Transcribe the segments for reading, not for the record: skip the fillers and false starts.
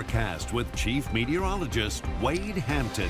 Futurecast with Chief Meteorologist Wade Hampton.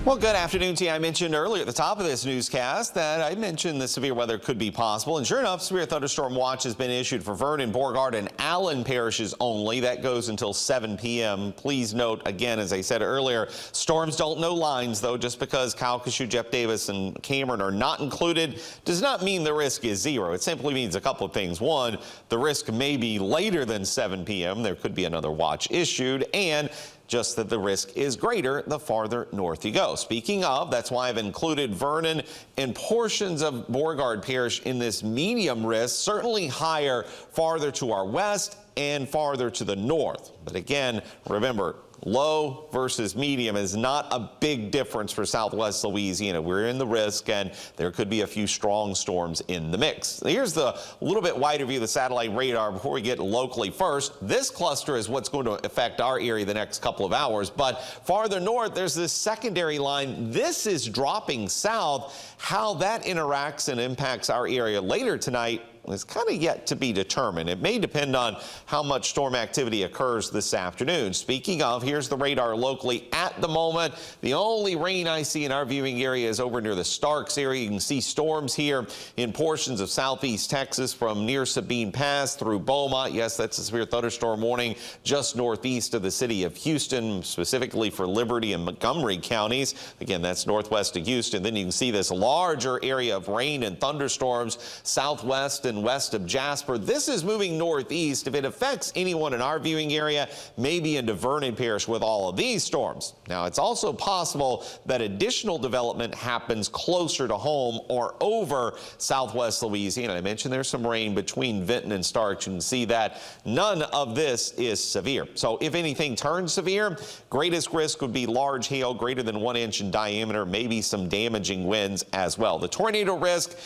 Well, good afternoon to you. I mentioned earlier at the top of this newscast that I mentioned the severe weather could be possible. And sure enough, severe thunderstorm watch has been issued for Vernon, Beauregard, and Allen parishes only. That goes until 7 p.m. Please note, again, as I said earlier, storms don't know lines, though. Just because Calcasieu, Jeff Davis, and Cameron are not included does not mean the risk is zero. It simply means a couple of things. One, the risk may be later than 7 p.m. There could be another watch issued, and just that the risk is greater the farther north you go. Speaking of, that's why I've included Vernon and portions of Beauregard Parish in this medium risk, certainly higher farther to our west and farther to the north. But again, remember, low versus medium is not a big difference for southwest Louisiana. We're in the risk, and there could be a few strong storms in the mix. Here's the little bit wider view of the satellite radar before we get locally first. This cluster is what's going to affect our area the next couple of hours, but farther north, there's this secondary line. This is dropping south. How that interacts and impacts our area later tonight is kind of yet to be determined. It may depend on how much storm activity occurs this afternoon. Speaking of, here's the radar locally at the moment. The only rain I see in our viewing area is over near the Starks area. You can see storms here in portions of southeast Texas from near Sabine Pass through Beaumont. Yes, that's a severe thunderstorm warning just northeast of the city of Houston, specifically for Liberty and Montgomery counties. Again, that's northwest of Houston. Then you can see this larger area of rain and thunderstorms southwest and west of Jasper. This is moving northeast. If it affects anyone in our viewing area, maybe into Vernon Parish with all of these storms. Now, it's also possible that additional development happens closer to home or over southwest Louisiana. I mentioned there's some rain between Vinton and Starks. You can see that none of this is severe. So if anything turns severe, greatest risk would be large hail greater than 1 inch in diameter, maybe some damaging winds as well. The tornado risk,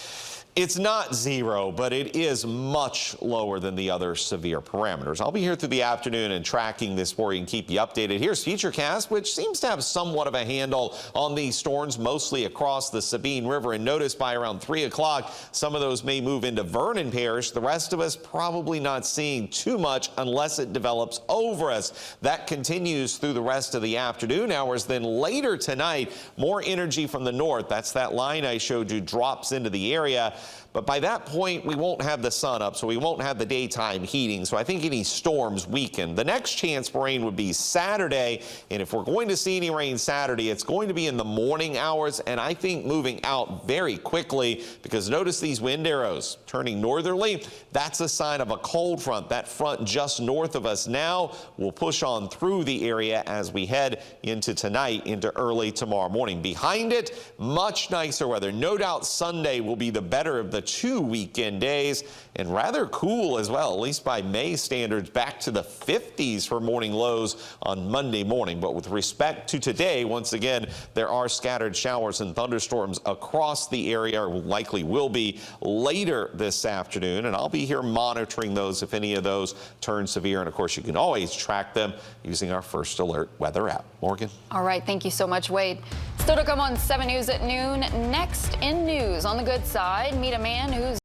it's not zero, but it is much lower than the other severe parameters. I'll be here through the afternoon and tracking this for you and keep you updated. Here's Futurecast, which seems to have somewhat of a handle on these storms, mostly across the Sabine River. And notice by around 3 o'clock, some of those may move into Vernon Parish. The rest of us probably not seeing too much unless it develops over us. That continues through the rest of the afternoon hours. Then later tonight, more energy from the north. That's that line I showed you drops into the area. But by that point, we won't have the sun up, so we won't have the daytime heating. So I think any storms weaken. The next chance for rain would be Saturday. And if we're going to see any rain Saturday, it's going to be in the morning hours. And I think moving out very quickly, because notice these wind arrows turning northerly. That's a sign of a cold front. That front just north of us now will push on through the area as we head into tonight, into early tomorrow morning. Behind it, much nicer weather. No doubt Sunday will be the better of the 2 weekend days, and rather cool as well, at least by May standards, back to the 50s for morning lows on Monday morning. But with respect to today, once again, there are scattered showers and thunderstorms across the area, or likely will be later this afternoon, and I'll be here monitoring those if any of those turn severe. And of course, you can always track them using our First Alert weather app. Morgan. All right, thank you so much, Wade. Still to come on 7 News at noon. Next in news, on the good side, meet a man who's